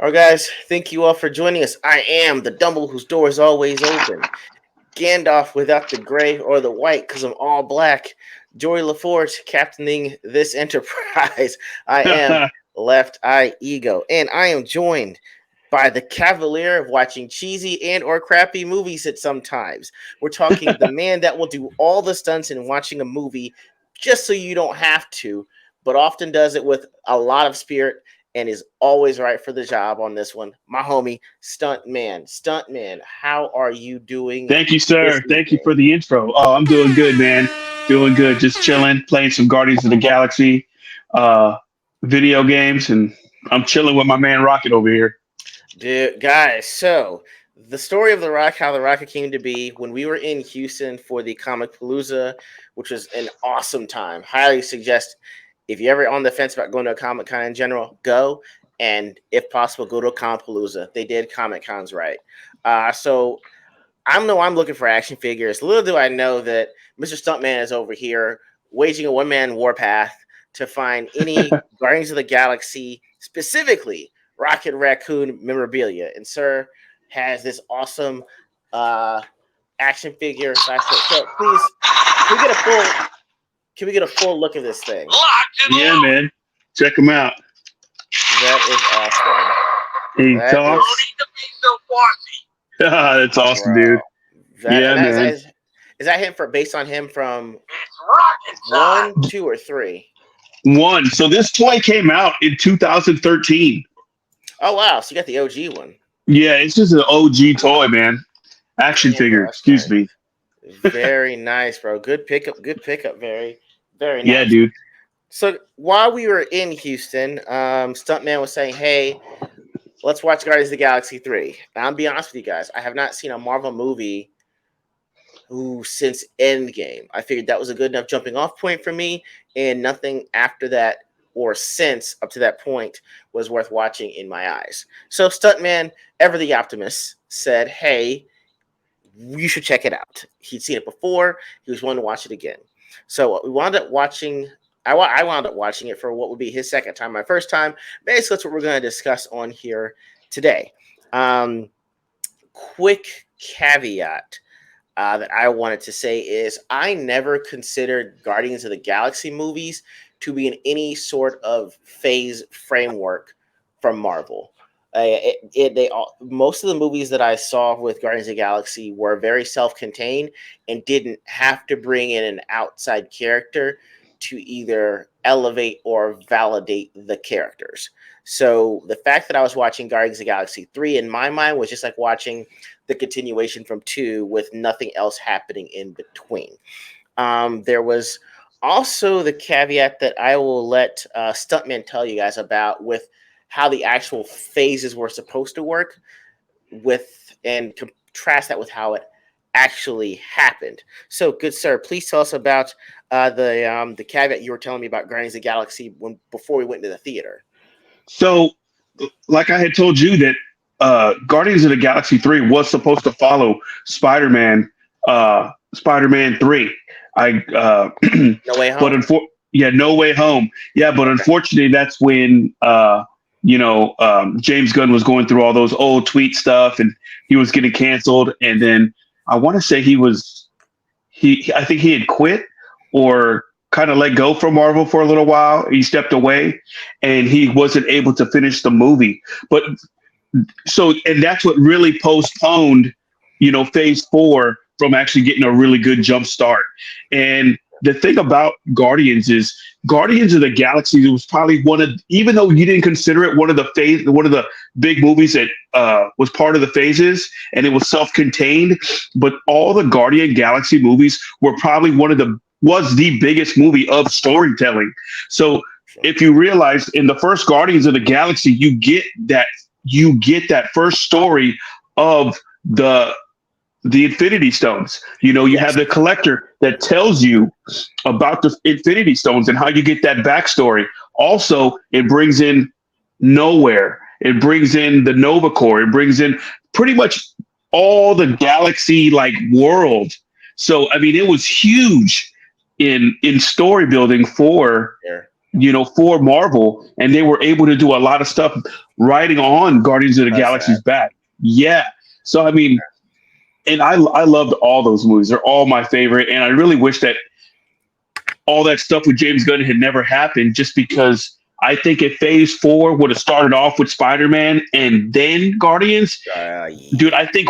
All right, guys, thank you all for joining us. I am the Dumble whose door is always open. Gandalf without the gray or the white because I'm all black. Jory LaForge captaining this enterprise. I am Left Eye E.G.O. And I am joined by the cavalier of watching cheesy and or crappy movies at sometimes. We're talking the man that will do all the stunts in watching a movie just so you don't have to, but often does it with a lot of spirit and is always right for the job on this one. My homie, Stuntman. Stuntman, how are you doing? Thank you, This sir. Thank you evening? for the intro. Oh, I'm doing good, man. Doing good. Just chilling, playing some Guardians of the Galaxy uh, video games, and I'm chilling with my man Rocket over here. Dude, guys, so the story of the Rock, how the Rocket came to be when we were in Houston for the Comic Palooza, which was an awesome time. Highly suggest if you're ever on the fence about going to a Comic Con in general, go. And if possible, go to a Comic Palooza. They did Comic Cons right. So I know I'm looking for action figures. Little do I know that Mr. Stuntman is over here waging a one-man warpath to find any Guardians of the Galaxy, specifically Rocket Raccoon memorabilia. And Sir has this awesome action figure. So please, can we get a full look at this thing? Yeah, man. Check him out. That He is awesome. talks. That's awesome, Bro. dude. Yeah, man. Is that him based on him from 1, 2, or 3? One. So this toy came out in 2013. Oh wow! So you got the OG one. Yeah, it's just an OG toy, man. Action Damn, figure. bro, that's Excuse nice. me. Very nice, bro. Good pickup. Good pickup. Very, very nice. Yeah, dude. So while we were in Houston, Stuntman was saying, "Hey, let's watch Guardians of the Galaxy 3." Now, I'll be honest with you guys. I have not seen a Marvel movie since Endgame. I figured that was a good enough jumping off point for me, and nothing after that or since up to that point was worth watching in my eyes. So Stuntman, ever the optimist, said, "Hey, you should check it out." He'd seen it before. He was wanting to watch it again. So we wound up watching. I wound up watching it for what would be his second time. My first time. Basically, that's what we're going to discuss on here today. Quick caveat that I wanted to say is I never considered Guardians of the Galaxy movies to be in any sort of phase framework from Marvel. Most of the movies that I saw with Guardians of the Galaxy were very self-contained and didn't have to bring in an outside character to either elevate or validate the characters. So the fact that I was watching Guardians of the Galaxy 3 in my mind was just like watching the continuation from 2 with nothing else happening in between. There was also the caveat that I will let Stuntman tell you guys about with how the actual phases were supposed to work with and contrast that with how it actually happened. So, good sir, please tell us about the caveat you were telling me about Guardians of the Galaxy before we went to the theater. So, like I had told you that Guardians of the Galaxy 3 was supposed to follow Spider-Man 3. I No Way but Home. yeah, No Way Home. Yeah, but Okay. unfortunately that's when James Gunn was going through all those old tweet stuff and he was getting canceled, and then I want to say I think he had quit or kind of let go from Marvel for a little while. He stepped away and he wasn't able to finish the movie. But and that's what really postponed, phase 4 from actually getting a really good jump start. And the thing about Guardians is Guardians of the Galaxy was probably even though you didn't consider it one of the big movies that was part of the phases, and it was self-contained, but all the Guardian Galaxy movies were probably was the biggest movie of storytelling. So if you realize in the first Guardians of the Galaxy, you get that first story of the Infinity Stones. You have the collector that tells you about the Infinity Stones and how you get that backstory. Also, it brings in Nowhere. It brings in the Nova Corps. It brings in pretty much all the galaxy world. So I mean, it was huge in story building for There. for Marvel, and they were able to do a lot of stuff riding on Guardians of the Does Galaxy's that. back. Yeah. So I mean, and I loved all those movies. They're all my favorite, and I really wish that all that stuff with James Gunn had never happened, just because I think if Phase 4 would have started off with Spider-Man and then Guardians, Yeah. dude, I think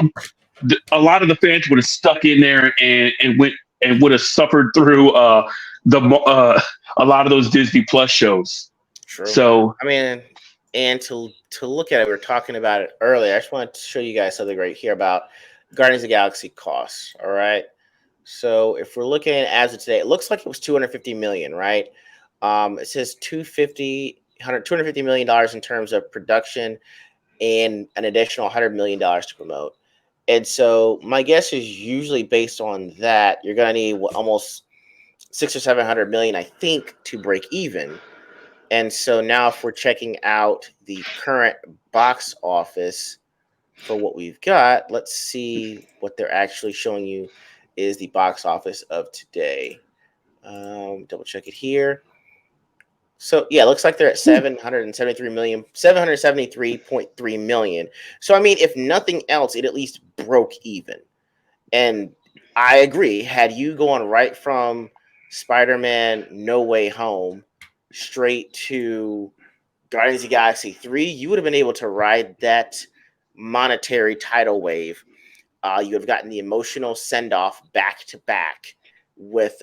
a lot of the fans would have stuck in there and went and would have suffered through the a lot of those Disney Plus shows. True. So I mean, and to look at it, we were talking about it earlier. I just wanted to show you guys something right here about Guardians of the Galaxy costs. All right. So if we're looking at as of today, it looks like it was 250 million, right? It says 250 million dollars in terms of production and an additional $100 million to promote. And so my guess is usually based on that, you're gonna need almost 600 or 700 million, I think, to break even. And so now, if we're checking out the current box office for what we've got, let's see what they're actually showing you is the box office of today. Double check it here. So yeah, it looks like they're at 773.3 million. So I mean, if nothing else, it at least broke even. And I agree. Had you gone right from Spider-Man No Way Home straight to Guardians of the Galaxy 3, you would have been able to ride that monetary tidal wave. You would have gotten the emotional send off back to back with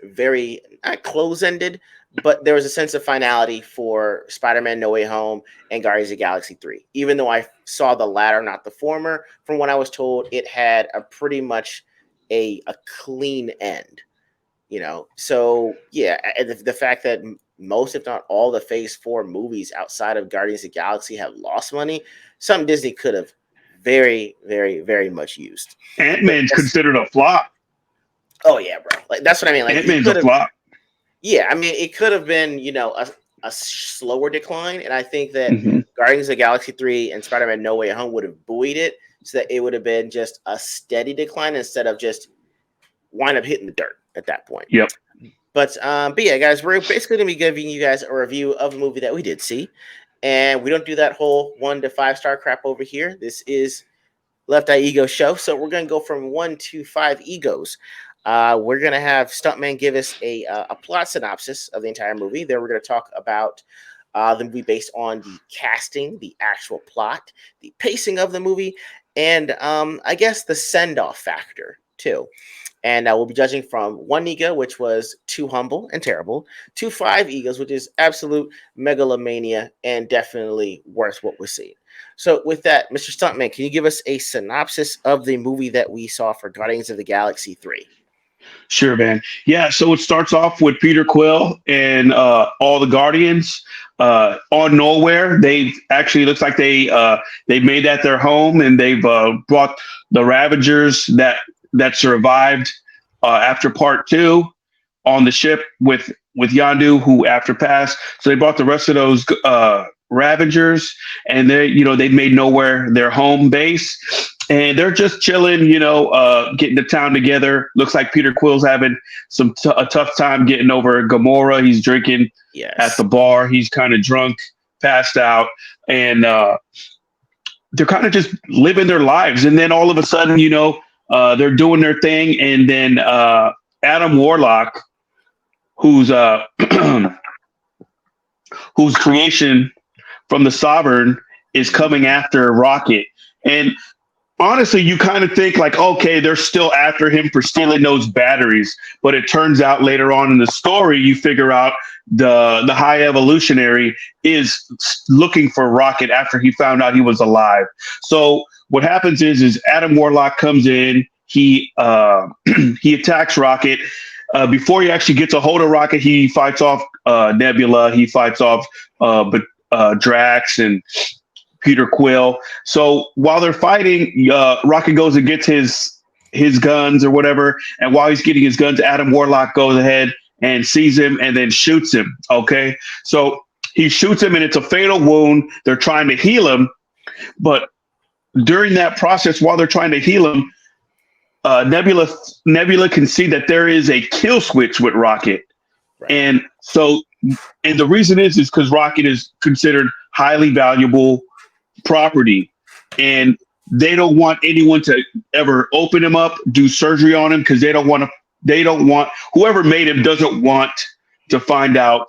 very not close ended, but there was a sense of finality for Spider-Man No Way Home and Guardians of the Galaxy 3. Even though I saw the latter, not the former, from what I was told, it had a pretty much a clean end. So yeah, the fact that most, if not all, the Phase 4 movies outside of Guardians of the Galaxy have lost money, something Disney could have very, very, very much used. But Ant-Man's considered a flop. oh yeah, bro, like that's what I mean. Like you Ant-Man's a could have, flop. yeah, I mean, it could have been a slower decline, and I think that Hmm. Guardians of the Galaxy 3 and Spider-Man No Way Home would have buoyed it, so that it would have been just a steady decline instead of just wind up hitting the dirt at that point. Yep. But yeah, guys, we're basically gonna be giving you guys a review of a movie that we did see, and we don't do that whole 1 to 5 star crap over here. This is Left Eye Ego show, so we're gonna go from 1 to 5 egos. We're gonna have Stuntman give us a plot synopsis of the entire movie. Then we're gonna talk about the movie based on the casting, the actual plot, the pacing of the movie, and I guess the send off factor too. And we'll be judging from 1 ego, which was too humble and terrible, to 5 egos, which is absolute megalomania and definitely worth what we're seeing. So, with that, Mr. Stuntman, can you give us a synopsis of the movie that we saw for Guardians of the Galaxy 3? Sure, man. Yeah, so it starts off with Peter Quill and all the Guardians on nowhere. They actually looks like they made that their home, and they've brought the Ravagers that survived after Part 2 on the ship with Yandu, who after passed. So they brought the rest of those Ravagers, and they made nowhere their home base, and they're just chilling, getting the town together. Looks like Peter Quill's having a tough time getting over Gamora. He's drinking at Yes. the bar. He's kind of drunk, passed out, and they're kind of just living their lives. And then all of a sudden, they're doing their thing, and then Adam Warlock, who's whose creation from the Sovereign is coming after Rocket. And honestly, you kind of think like, okay, they're still after him for stealing those batteries. But it turns out later on in the story, you figure out the High Evolutionary is looking for Rocket after he found out he was alive. So what happens is Adam Warlock comes in, he he attacks Rocket. Before he actually gets a hold of Rocket, he fights off Nebula. He fights off Drax and Peter Quill. So while they're fighting, Rocket goes and gets his guns or whatever. And while he's getting his guns, Adam Warlock goes ahead and sees him and then shoots him. Okay, so he shoots him and it's a fatal wound. They're trying to heal him, but during that process, while they're trying to heal him, Nebula can see that there is a kill switch with Rocket. Right. And so And the reason is because Rocket is considered highly valuable property, and they don't want anyone to ever open him up, do surgery on him, because they don't want to. They don't want whoever made him doesn't want to find out,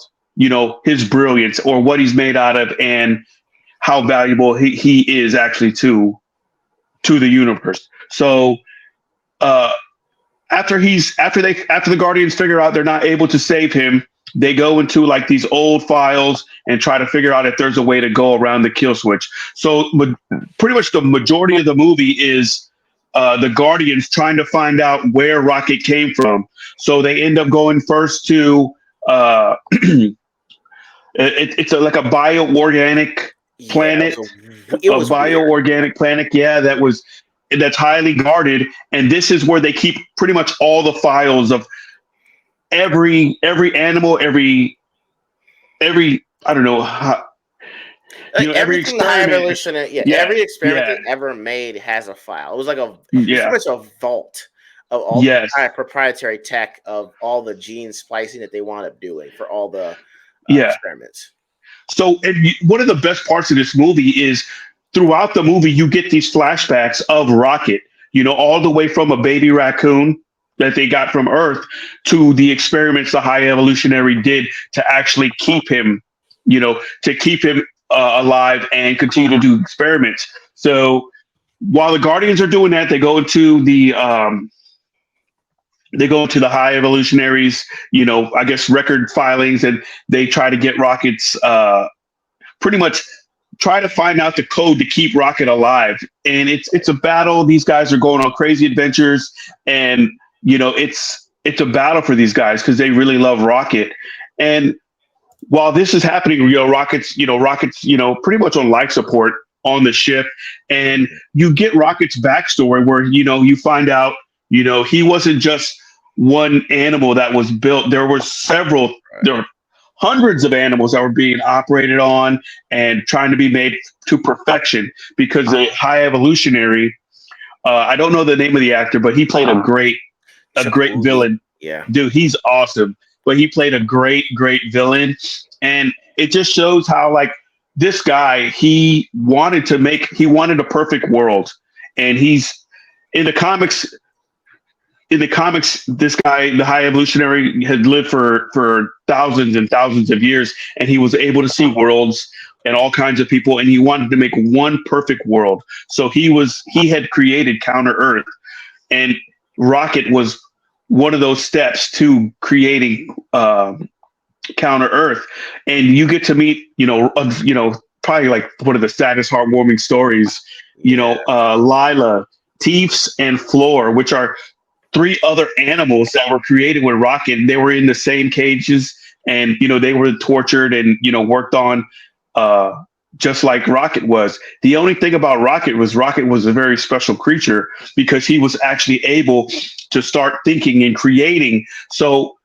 his brilliance or what he's made out of, and how valuable he is actually to the universe. So uh, after the Guardians figure out they're not able to save him, they go into like these old files and try to figure out if there's a way to go around the kill switch. So pretty much the majority of the movie is the Guardians trying to find out where Rocket came from. So they end up going first to it's like a bioorganic Yeah, planet, it a was weird. bioorganic planet. Yeah, that's highly guarded, and this is where they keep pretty much all the files of every animal, every I don't know, Like every everything the High experiment. Evolutionary, yeah, Yeah, every experiment yeah, they ever made has a file. It was like pretty yeah, much a vault of all the yes, proprietary tech of all the gene splicing that they wound up doing for all the yeah. experiments. So, one of the best parts of this movie is throughout the movie, you get these flashbacks of Rocket, all the way from a baby raccoon that they got from Earth to the experiments the High Evolutionary did to actually keep him, to keep him alive and continue to do experiments. So, while the Guardians are doing that, they go into the High Evolutionaries, I guess record filings, and they try to get Rocket's pretty much try to find out the code to keep Rocket alive. And it's a battle. These guys are going on crazy adventures, and it's a battle for these guys because they really love Rocket. And while this is happening, Rocket's pretty much on life support on the ship, and you get Rocket's backstory where you find out he wasn't just one animal that was built. There were several. There were hundreds of animals that were being operated on and trying to be made to perfection because the High Evolutionary. I don't know the name of the actor, but he played a great Shabuzi. villain. Yeah. Dude, he's awesome. But he played a great villain, and it just shows how like this guy he wanted a perfect world, and he's in the comics. In the comics, this guy, the High Evolutionary, had lived for thousands and thousands of years, and he was able to see worlds and all kinds of people, and he wanted to make one perfect world. So he had created Counter Earth, and Rocket was one of those steps to creating Counter Earth, and you get to meet probably like one of the saddest, heartwarming stories. Lila, Teefs, and Floor, which are three other animals that were created with Rocket. And they were in the same cages, and they were tortured and worked on just like Rocket was. The only thing about Rocket was a very special creature because he was actually able to start thinking and creating. So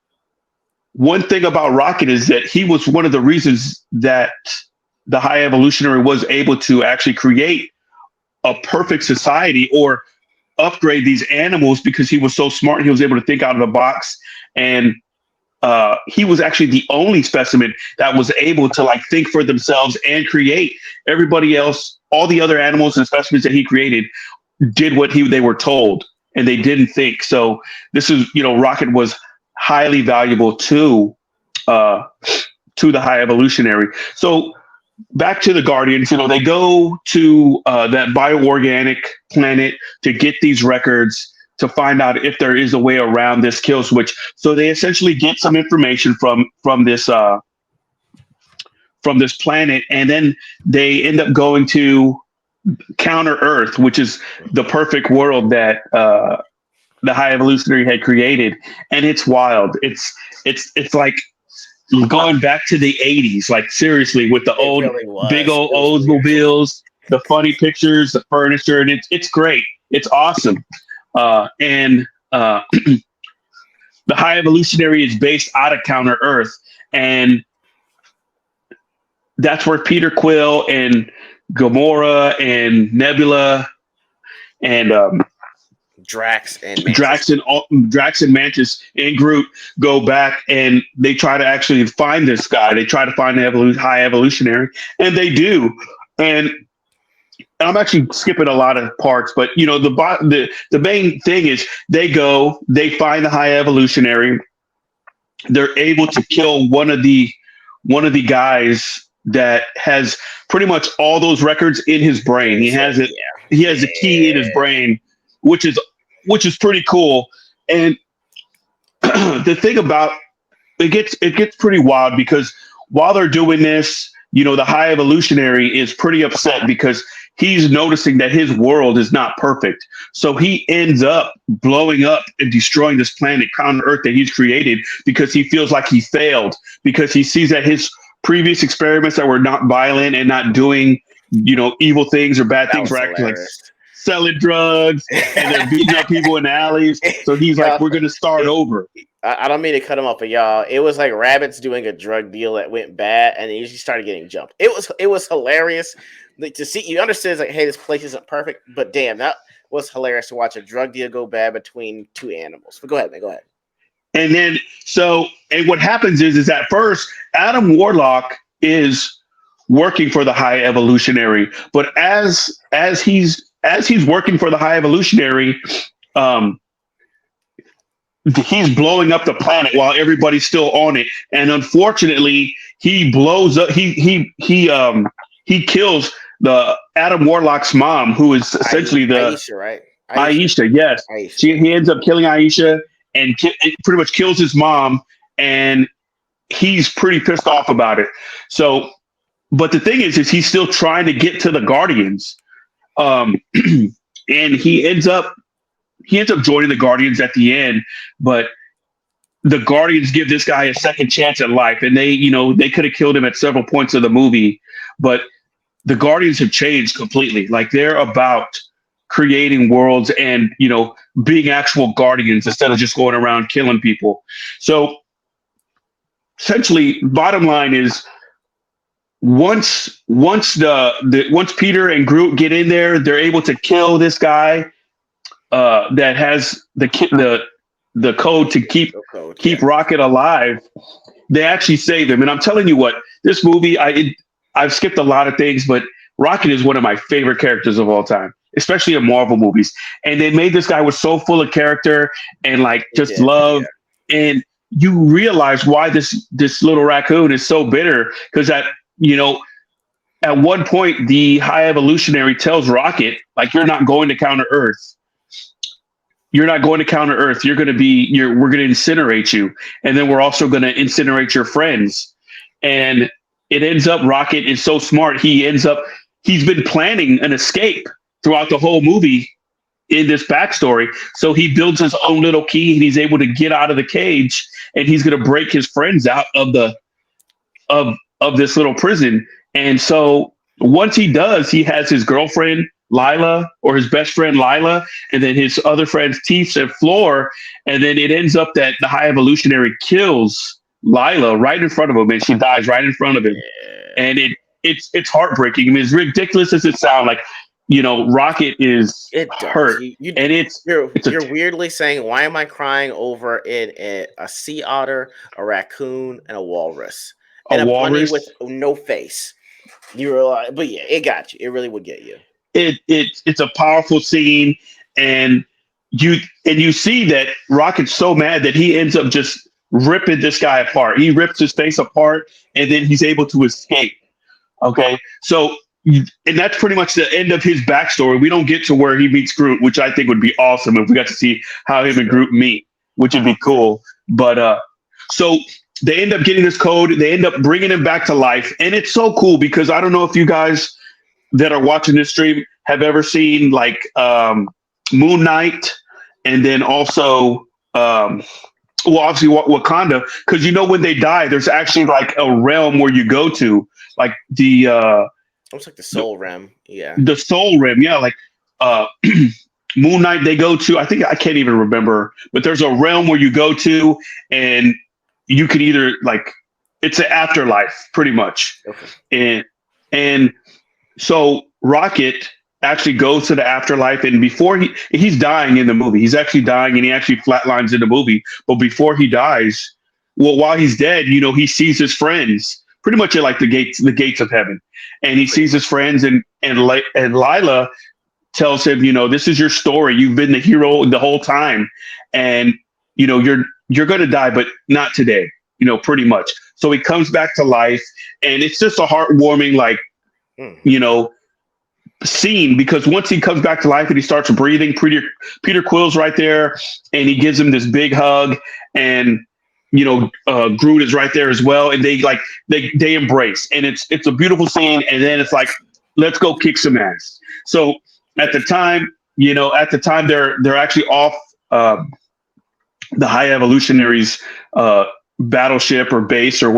one thing about Rocket is that he was one of the reasons that the High Evolutionary was able to actually create a perfect society or upgrade these animals because he was so smart. He was able to think out of the box, and he was actually the only specimen that was able to like think for themselves and create. Everybody else, all the other animals and specimens that he created, did what they were told, and they didn't think. So this is Rocket was highly valuable to the High Evolutionary. So back to the Guardians, they go to that bioorganic planet to get these records to find out if there is a way around this kill switch. So they essentially get some information from this planet, and then they end up going to Counter Earth, which is the perfect world that the High Evolutionary had created, and it's wild. It's like going back to the 80s, like seriously, with the It old really big was. old It was weird. Oldsmobiles, the funny pictures, the furniture, and it's great. It's awesome. And the High Evolutionary is based out of Counter Earth, and that's where Peter Quill and Gamora and Nebula and Drax and Drax Mantis. and Drax and Mantis and Groot go back and they try to actually find this guy. They try to find the high evolutionary, and they do. And I'm actually skipping a lot of parts, but the main thing is they find the high evolutionary. They're able to kill one of the guys that has pretty much all those records in his brain. He has it. Yeah, He has a key in his yeah. brain, which is pretty cool. And the thing about it gets pretty wild because while they're doing this, the high evolutionary is pretty upset because he's noticing that his world is not perfect. So he ends up blowing up and destroying this planet, Counter Earth, that he's created because he feels like he failed because he sees that his previous experiments that were not violent and not doing, evil things or bad That things were was actually like hilarious. selling drugs and they're beating up people in alleys. So he's like, Y'all, we're going to start it, over. I don't mean to cut him off, but y'all, it was like rabbits doing a drug deal that went bad, and he started getting jumped. It was hilarious to see. You understand, like, hey, this place isn't perfect, but damn, that was hilarious to watch a drug deal go bad between two animals. But go ahead, man. Go ahead. And then and what happens is at first Adam Warlock is working for the high evolutionary, but as he's working for the high evolutionary, um, he's blowing up the planet while everybody's still on it, and unfortunately, he blows up. He kills the Adam Warlock's mom, who is essentially the Aisha, right? Aisha. Aisha. Yes, Aisha. he ends up killing Aisha and pretty much kills his mom, and he's pretty pissed off about it. So, but the thing is he's still trying to get to the Guardians, and he ends up joining the Guardians at the end, but the Guardians give this guy a second chance at life, and they could have killed him at several points of the movie, but the Guardians have changed completely. Like they're about creating worlds and being actual Guardians instead of just going around killing people. So essentially, bottom line is once Peter and Groot get in there, they're able to kill this guy that has the code to keep Yeah. Rocket alive. They actually save him, and I'm telling you what, this movie I've skipped a lot of things, but Rocket is one of my favorite characters of all time, especially in Marvel movies. And they made this guy was so full of character and like just love, and you realize why this little raccoon is so bitter because at one point the high evolutionary tells Rocket like you're not going to counter Earth. You're not going to counter Earth. We're going to incinerate you. And then we're also going to incinerate your friends. And it ends up Rocket is so smart. He's been planning an escape throughout the whole movie in this backstory. So he builds his own little key and he's able to get out of the cage and he's going to break his friends out of this little prison. And so once he does, he has his girlfriend Lila, or his best friend Lila, and then his other friends Teefs and Floor, and then it ends up that the high evolutionary kills Lila right in front of him, and she dies right in front of him, and it's heartbreaking. I mean, as ridiculous as it sounds, like Rocket is hurt, and You're weirdly saying, why am I crying over a sea otter, a raccoon, and a walrus, and a bunny walrus. with no face? You realize, but yeah, it got you. It really would get you. It's a powerful scene, and you see that Rocket's so mad that he ends up just ripping this guy apart. He rips his face apart, and then he's able to escape. Okay, so and that's pretty much the end of his backstory. We don't get to where he meets Groot, which I think would be awesome if we got to see how him and Groot meet, which would be cool. But so they end up getting this code. They end up bringing him back to life, and it's so cool because I don't know if you guys that are watching this stream have ever seen like Moon Knight, and then also obviously Wakanda, because when they die, there's actually like a realm where you go to, like Almost like the soul realm, yeah. The soul realm, yeah, like Moon Knight. They go to, I think I can't even remember, but there's a realm where you go to, and you can either like it's an afterlife, pretty much, Okay. and so Rocket actually goes to the afterlife, and before he's dying in the movie, he's actually dying, and he actually flatlines in the movie. But before he dies, well, while he's dead, he sees his friends pretty much at like the gates of heaven, and he Pretty sees his much. friends, and Lila tells him, this is your story. You've been the hero the whole time, and you're going to die, but not today. Pretty much. So he comes back to life, and it's just a heartwarming, like, Mm-hmm. you know scene, because once he comes back to life and he starts breathing, Peter Quill's right there, and he gives him this big hug, and Groot is right there as well, and they embrace, and it's a beautiful scene, and then it's like, let's go kick some ass. So at For the sure. time, they're actually off uh, the High Evolutionaries battleship or base, or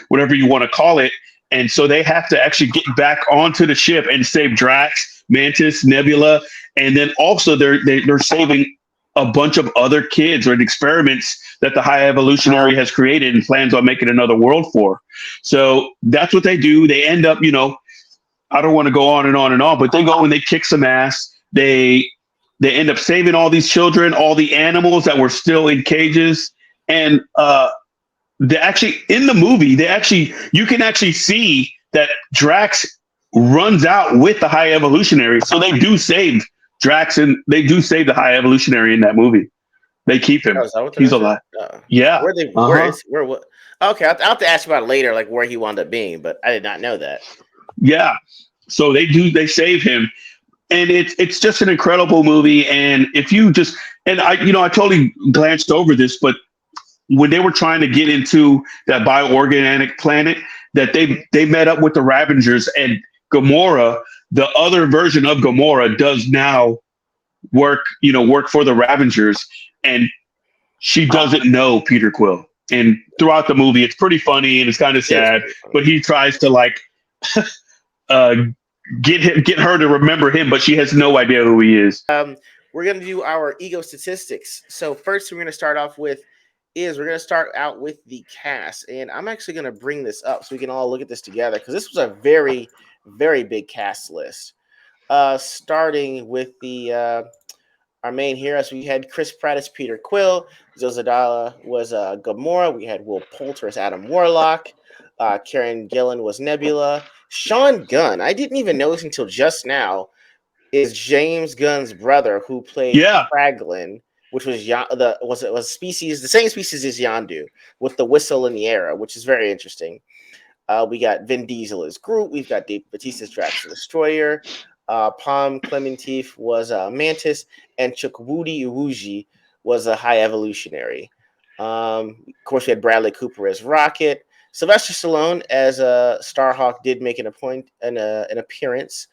whatever you want to call it. And so they have to actually get back onto the ship and save Drax, Mantis, Nebula, and then also they're saving a bunch of other kids or experiments that the High Evolutionary has created and plans on making another world for. So that's what they do. They end up, I don't want to go on and on and on, but they go and they kick some ass. They end up saving all these children, all the animals that were still in cages, and they actually, in the movie, you can actually see that Drax runs out with the High Evolutionary. So they do save Drax, and they do save the High Evolutionary in that movie. They keep Oh, him. is that what that He's is? alive. Uh, Yeah. where they? Uh Where huh. is? Where what? Okay, I'll have to ask you about it later, like where he wound up being. But I did not know that. Yeah. So they save him, and it's just an incredible movie. And if you just and I totally glanced over this, but when they were trying to get into that bioorganic planet, that they met up with the Ravengers, and Gamora, the other version of Gamora, does now work for the Ravengers, and she doesn't know Peter Quill. And throughout the movie, it's pretty funny and it's kind of It is sad, pretty funny. but he tries to like uh, get her to remember him, but she has no idea who he is. We're gonna do our ego statistics. So first, we're gonna start off with we're gonna start out with the cast, and I'm actually gonna bring this up so we can all look at this together because this was a very very big cast list. Starting with the our main heroes, we had Chris Pratt as Peter Quill, Zozadala was Gamora, we had Will Poulter as Adam Warlock, Karen Gillan was Nebula, Sean Gunn. I didn't even know this until just now is James Gunn's brother who played Yeah, Kraglin, which was was species the same species as Yondu with the whistle in the air, which is very interesting. We got Vin Diesel as Groot. We've got Dave Bautista's Drax the Destroyer. Palm Clementif was Mantis, and Chukwudi Iwuji was a High Evolutionary. Of course, we had Bradley Cooper as Rocket. Sylvester Stallone as Starhawk did make an appearance.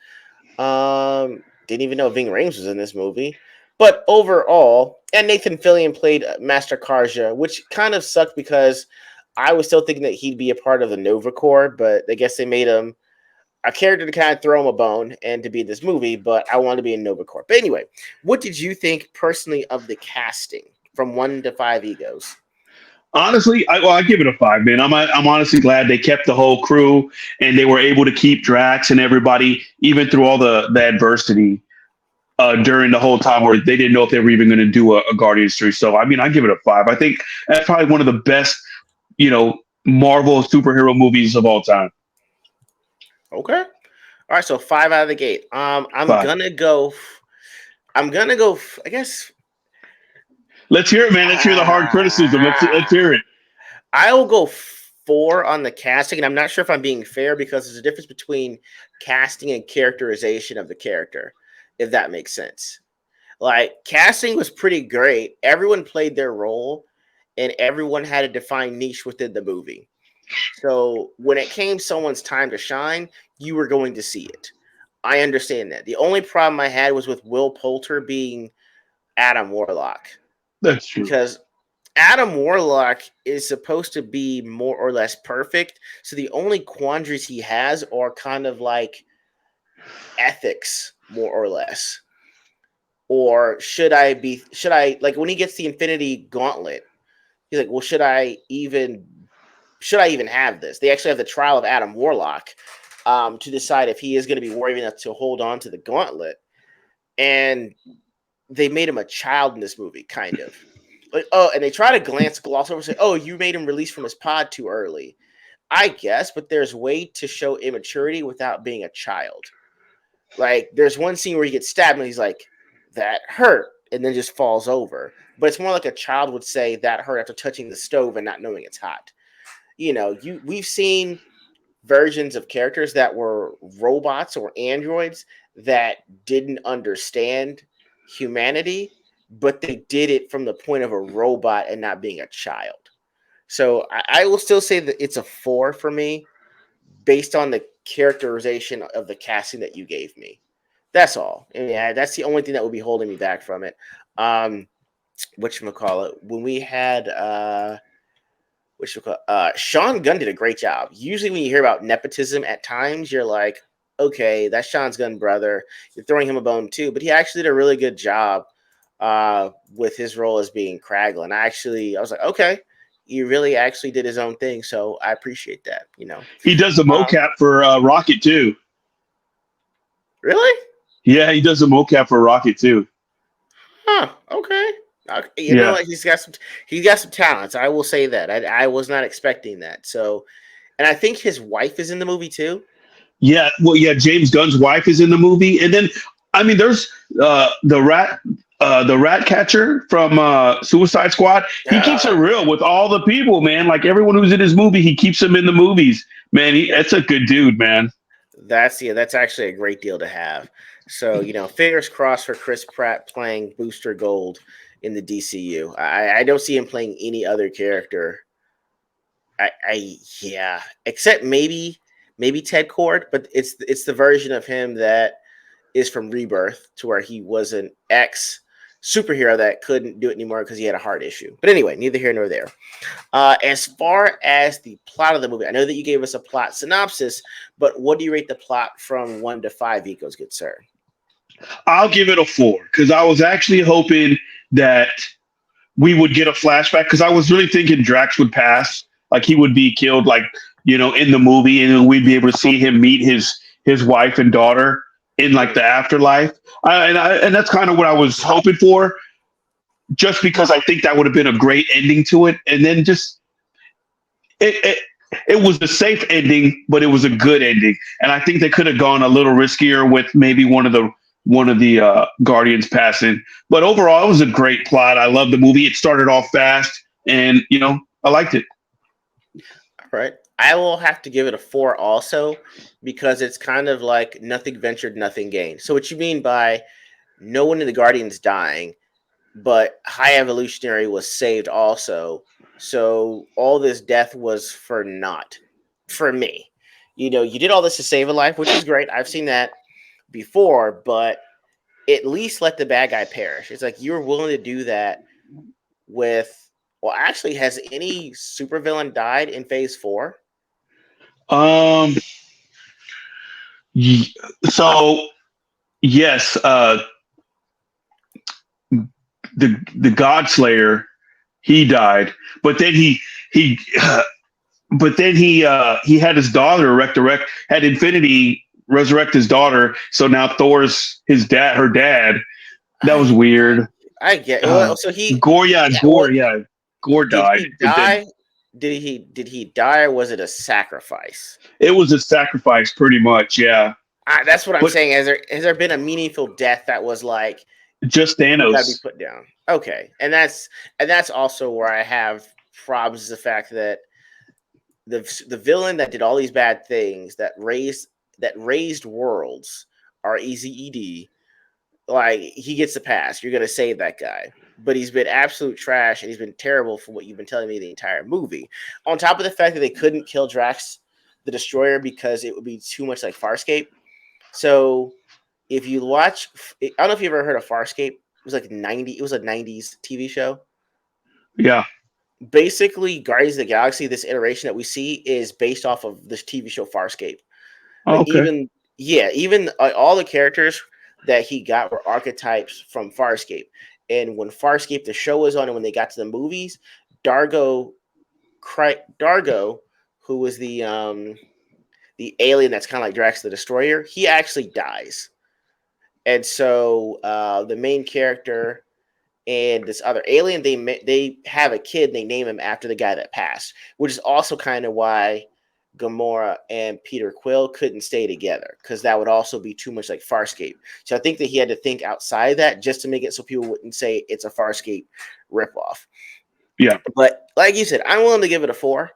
Didn't even know Ving Rhames was in this movie. But overall, and Nathan Fillion played Master Karja, which kind of sucked because I was still thinking that he'd be a part of the Nova Corps, but I guess they made him a character to kind of throw him a bone and to be in this movie, but I wanted to be in Nova Corps. But anyway, what did you think personally of the casting from 1 to 5 egos? honestly, I give it a 5, man. I'm honestly glad they kept the whole crew, and they were able to keep Drax and everybody even through all the adversity during the whole time where they didn't know if they were even going to do a Guardians 3. So I mean, I give it a 5. I think that's probably one of the best, Marvel superhero movies of all time. Okay. All right, so 5 out of the gate. I'm 5. gonna go. I'm gonna go. I guess Let's hear it, man. Let's hear the hard criticism. Let's Ah, hear it. I will go 4 on the casting, and I'm not sure if I'm being fair because there's a difference between casting and characterization of the character, if that makes sense. Like casting was pretty great. Everyone played their role, and everyone had a defined niche within the movie. So when it came someone's time to shine, you were going to see it. I understand that. The only problem I had was with Will Poulter being Adam Warlock That's true. because Adam Warlock is supposed to be more or less perfect. So the only quandaries he has are kind of like ethics, more or less. Or should I like when he gets the Infinity Gauntlet, he's like, well, should I even have this? They actually have the trial of Adam Warlock to decide if he is going to be worthy enough to hold on to the gauntlet. and they made him a child in this movie, kind of. Like, and they try to gloss over, and say, "Oh, you made him release from his pod too early." I guess, but there's way to show immaturity without being a child. Like, there's one scene where he gets stabbed and he's like, "That hurt," and then just falls over. But it's more like a child would say that hurt after touching the stove and not knowing it's hot. We've seen versions of characters that were robots or androids that didn't understand humanity, but they did it from the point of a robot and not being a child. So I will still say that it's a 4 for me based on the characterization of the casting that you gave me. That's all. And yeah, that's the only thing that would be holding me back from it. Um, whatchamacallit, when we had Sean Gunn did a great job. Usually, when you hear about nepotism, at times you're like, okay, that's Sean Gunn's brother. You're throwing him a bone too, but he actually did a really good job with his role as being Kraglin. I was like, okay, he really actually did his own thing, so I appreciate that. He does the Um, mocap for Rocket too. really? Yeah, he does the mocap for Rocket too. Huh? Okay. Yeah. He's got some talents. I will say that. I was not expecting that. So, and I think his wife is in the movie too. Yeah, well, yeah. James Gunn's wife is in the movie, and then I mean, there's the rat catcher from Suicide Squad. He keeps it Uh, real with all the people, man. Like everyone who's in his movie, he keeps them in the movies, man. That's a good dude, man. that's actually a great deal to have. So fingers crossed for Chris Pratt playing Booster Gold in the DCU. I don't see him playing any other character. Yeah, except maybe Ted Cord, but it's the version of him that is from Rebirth, to where he was an ex superhero that couldn't do it anymore because he had a heart issue. But anyway, neither here nor there. As far as the plot of the movie, I know that you gave us a plot synopsis, but what do you rate the plot from 1 to 5? E.G.O's good sir. I'll give it a 4 because I was actually hoping that we would get a flashback because I was really thinking Drax would pass, like he would be killed, like in the movie, and then we'd be able to see him meet his wife and daughter in like the afterlife. And that's kind of what I was hoping for, just because I think that would have been a great ending to it. And then just it it was a safe ending, but it was a good ending. And I think they could have gone a little riskier with maybe one of the Guardians passing. But overall, it was a great plot. I love the movie. It started off fast, and I liked it. All right. I will have to give it a 4 also, because it's kind of like nothing ventured, nothing gained. So what you mean by no one in the Guardians dying, but High Evolutionary was saved also. So all this death was for naught for me. You did all this to save a life, which is great. I've seen that before, but at least let the bad guy perish. It's like you were willing to do that with. Well, actually, has any supervillain died in Phase 4? Um. y- So yes, the God Slayer, he died, but then he he had his daughter resurrect, had Infinity resurrect his daughter. So now Thor's his dad, her dad. That I was weird. I get. Uh, Well, so he, Yeah, yeah. Well, Gore did died, he but then die? Did he die, or was it a sacrifice? it was a sacrifice, pretty much. Yeah, That's what I'm but saying. Has there been a meaningful death that was like, just you got to be Thanos. put down? Okay, and that's also where I have problems, is the fact that the villain that did all these bad things, that raised worlds, are Eazy-E like, he gets a pass. You're gonna save that guy. But he's been absolute trash, and he's been terrible from what you've been telling me the entire movie. On top of the fact that they couldn't kill Drax the Destroyer because it would be too much like Farscape. So if you watch, I don't know if you ever heard of Farscape. It was like 90. It was a 90s TV show. Yeah. Basically, Guardians of the Galaxy, this iteration that we see, is based off of this TV show Farscape. Oh, Like, okay. even all the characters that he got were archetypes from Farscape. And when Farscape the show was on, and when they got to the movies, Dargo, Dargo, who was the alien that's kind of like Drax the Destroyer, he actually dies. And so the main character and this other alien, they have a kid. They name him after the guy that passed, which is also kind of why Gamora and Peter Quill couldn't stay together, because that would also be too much like Farscape. So I think that he had to think outside that just to make it so people wouldn't say it's a Farscape ripoff. Yeah. But like you said, I'm willing to give it a 4.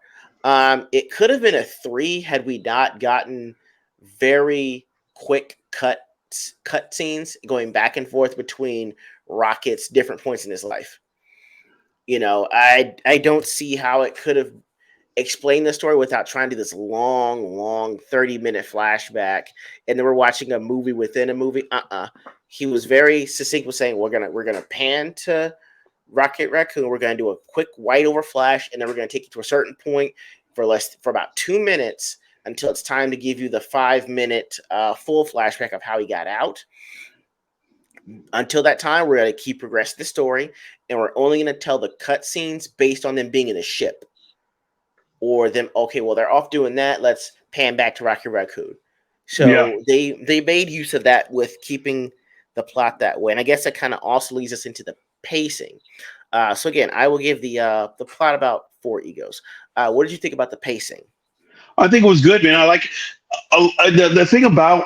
It could have been a 3 had we not gotten very quick cut scenes going back and forth between Rocket's different points in his life. I don't see how it could have explained the story without trying to do this long 30-minute flashback, and then we're watching a movie within a movie. He was very succinct with saying we're gonna pan to Rocket Raccoon. We're going to do a quick white over flash, and then we're going to take you to a certain point for about 2 minutes until it's time to give you the 5-minute full flashback of how he got out. Until that time, we're going to keep progressing the story, and we're only going to tell the cutscenes based on them being in a ship. Or them, okay, well, they're off doing that. Let's pan back to Rocket Raccoon. Yeah. So they made use of that with keeping the plot that way. And I guess that kind of also leads us into the pacing. So again, I will give the plot about 4 egos. What did you think about the pacing? I think it was good, man. I like the thing about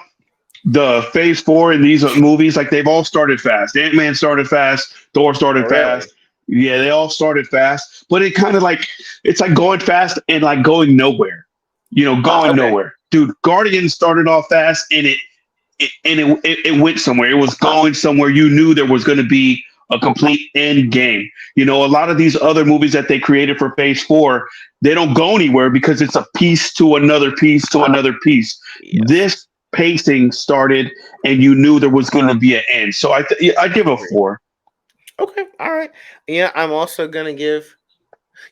the Phase Four in these movies. Like they've all started fast. Ant-Man started fast. Thor Oh, started really? fast. Yeah, they all started fast, but it kind of like it's like going fast and like going nowhere. Going Okay. nowhere. Dude, Guardians started off fast and it went somewhere. It was going somewhere. You knew there was going to be a complete end game. A lot of these other movies that they created for Phase Four, they don't go anywhere because it's a piece to another piece to another piece. Yes. This pacing started, and you knew there was going to be an end. So I give a Agreed. 4. Okay. All right. Yeah, I'm also gonna give.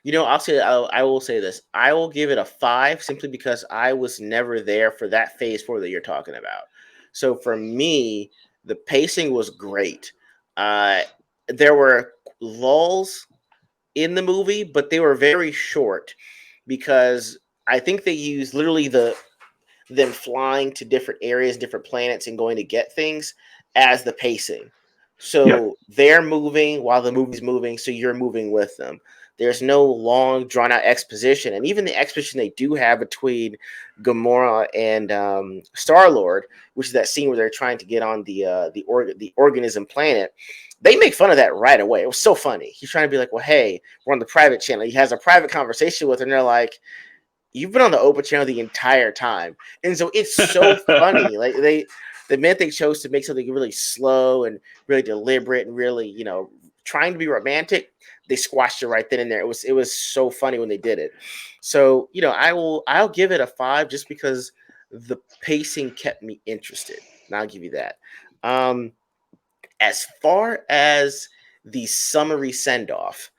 I will say this. I will give it a 5 simply because I was never there for that phase 4 that you're talking about. So for me, the pacing was great. Uh, there were lulls in the movie, but they were very short because I think they used literally them flying to different areas, different planets, and going to get things as the pacing. Yeah. So they're moving while the movie's moving, so you're moving with them. There's no long, drawn out exposition, and even the exposition they do have between Gamora and Star Lord, which is that scene where they're trying to get on the organism planet. They make fun of that right away. It was so funny. He's trying to be like, "Well, hey, we're on the private channel." He has a private conversation with her, and they're like, you've been on the open channel the entire time. And so it's so funny. Like the minute they chose to make something really slow and really deliberate and really, trying to be romantic, they squashed it right then and there. It was so funny when they did it. So, I'll give it a 5 just because the pacing kept me interested. And I'll give you that. As far as the summary send off,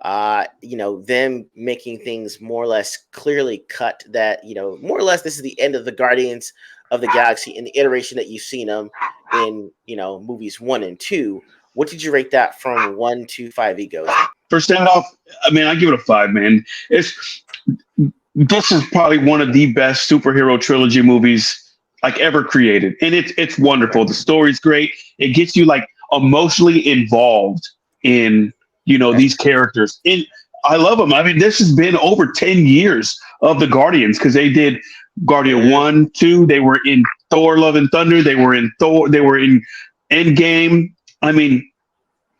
them making things more or less clearly cut that, more or less this is the end of the Guardians of the Galaxy in the iteration that you've seen them in, movies 1 and 2. What did you rate that from 1 to 5 egos? For standoff, I mean, I give it a 5, man. This is probably one of the best superhero trilogy movies like ever created, and it's Okay. wonderful. The story's great. It gets you like emotionally involved in Okay. these characters. And I love them. I mean, this has been over 10 years of the Guardians because they did Guardian Mm, 1, 2. They were in Thor: Love and Thunder. They were in Thor. They were in Endgame. I mean,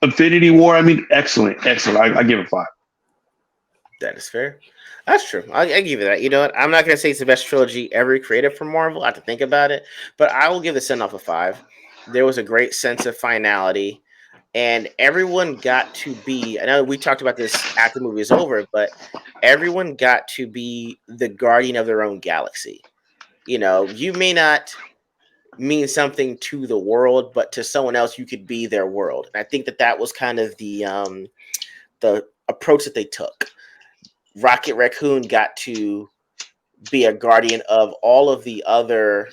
Infinity War. I mean, excellent, excellent. I give it 5. that is fair. That's true. I give you that. You know what? I'm not going to say it's the best trilogy ever created from Marvel. I have to think about it. But I will give the send off a 5. There was a great sense of finality, and everyone got to be. I know we talked about this after the movie is over, but everyone got to be the guardian of their own galaxy. You may not mean something to the world, but to someone else, you could be their world. And I think that was kind of the approach that they took. Rocket Raccoon got to be a guardian of the other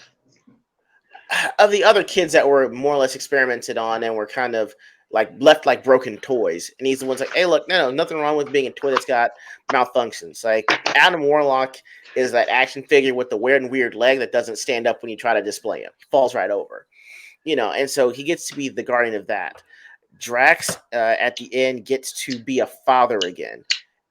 kids that were more or less experimented on and were kind of like left like broken toys. And he's the one's like, hey, look, no, nothing wrong with being a toy that's got malfunctions. Like Adam Warlock is that action figure with the weird leg that doesn't stand up when you try to display him. He falls right over. and so he gets to be the guardian of that. Drax at the end gets to be a father again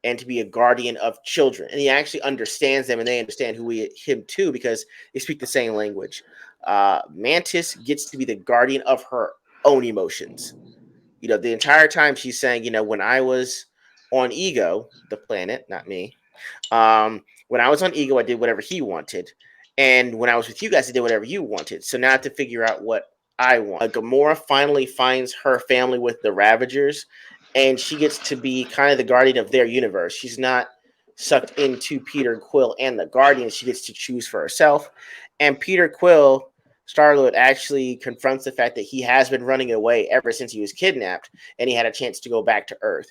and to be a guardian of children, and he actually understands them, and they understand him too because they speak the same language. Mantis gets to be the guardian of her own emotions. The entire time she's saying, when I was on Ego, the planet, not me. When I was on Ego, I did whatever he wanted, and when I was with you guys, I did whatever you wanted. So now I have to figure out what I want. Gamora finally finds her family with the Ravagers, and she gets to be kind of the guardian of their universe. She's not sucked into Peter Quill and the Guardians. She gets to choose for herself. And Peter Quill, Star-Lord, actually confronts the fact that he has been running away ever since he was kidnapped, and he had a chance to go back to Earth.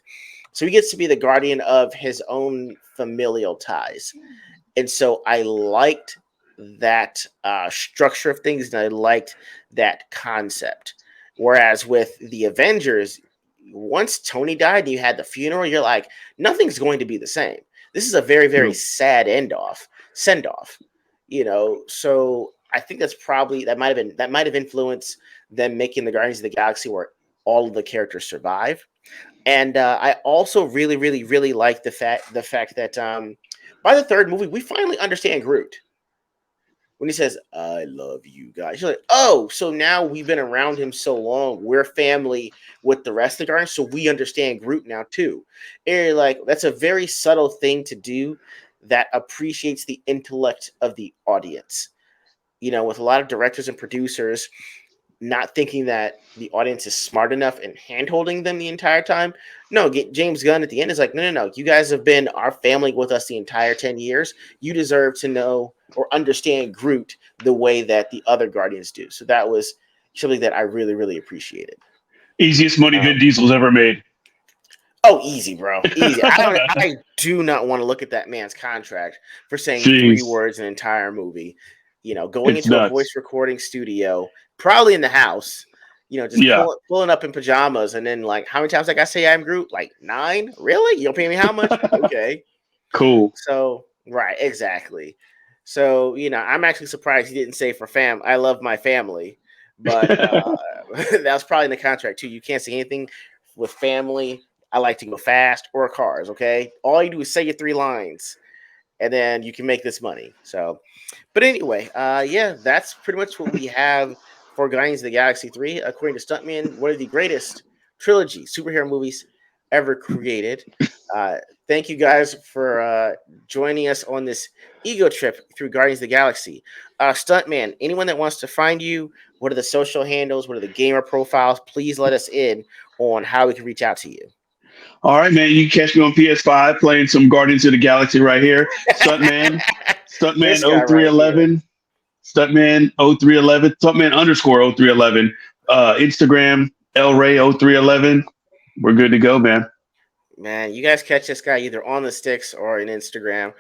So he gets to be the guardian of his own familial ties. And so I liked that structure of things, and I liked that concept. Whereas with the Avengers, once Tony died and you had the funeral, you're like, nothing's going to be the same. This is a very, very sad send off. So I think that might have influenced them making the Guardians of the Galaxy where all of the characters survive. And I also really, really, really like the fact that by the third movie we finally understand Groot when he says "I love you guys." You're like, oh, so now we've been around him so long, we're family with the rest of the Guardians, so we understand Groot now too. And you're like, that's a very subtle thing to do that appreciates the intellect of the audience. With a lot of directors and producers not thinking that the audience is smart enough and hand holding them the entire time. No, get James Gunn at the end is like, no. You guys have been our family with us the entire 10 years. You deserve to know or understand Groot the way that the other Guardians do. So that was something that I really, really appreciated. Easiest money Um, Vin Diesel's ever made. oh, easy, bro. Easy. I do not want to look at that man's contract for saying three Jeez, words an entire movie. Going it's into a nuts. voice recording studio, probably in the house, just Yeah, pulling up in pajamas, and then like, how many times I got to say I'm Groot? Like 9? Really? You don't pay me how much? Okay. cool. So right, exactly. So I'm actually surprised he didn't say for fam. I love my family, but that was probably in the contract too. You can't say anything with family. I like to go fast or cars. Okay, all you do is say your 3 lines, and then you can make this money. So, but anyway, yeah, that's pretty much what we have for Guardians of the Galaxy 3. According to Stuntman, one of the greatest trilogy superhero movies ever created. Uh, Thank you guys for joining us on this ego trip through Guardians of the Galaxy. Stuntman, anyone that wants to find you, what are the social handles? What are the gamer profiles? Please let us in on how we can reach out to you. All right, man. You can catch me on PS5 playing some Guardians of the Galaxy right here. Stuntman, Stuntman This guy right here. 0311, Stuntman 0311, Stuntman underscore 0311, Instagram, El Rey 0311. We're good to go, man. Man, you guys catch this guy either on the sticks or in Instagram.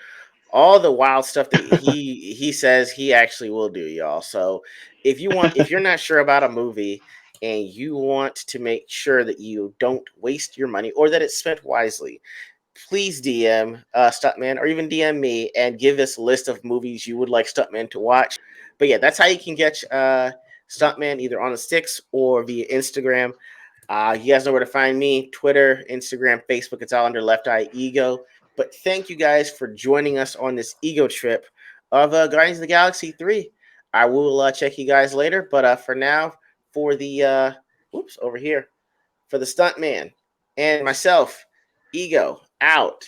All the wild stuff that he says he actually will do, y'all. So if you're not sure about a movie and you want to make sure that you don't waste your money or that it's spent wisely, please DM Stuntman or even DM me and give us a list of movies you would like Stuntman to watch. But yeah, that's how you can get Stuntman either on the sticks or via Instagram. You guys know where to find me: Twitter, Instagram, Facebook. It's all under Left Eye Ego. But thank you guys for joining us on this ego trip of Guardians of the Galaxy 3. I will check you guys later. But for now, for the over here, for the Stuntman and myself, Ego out.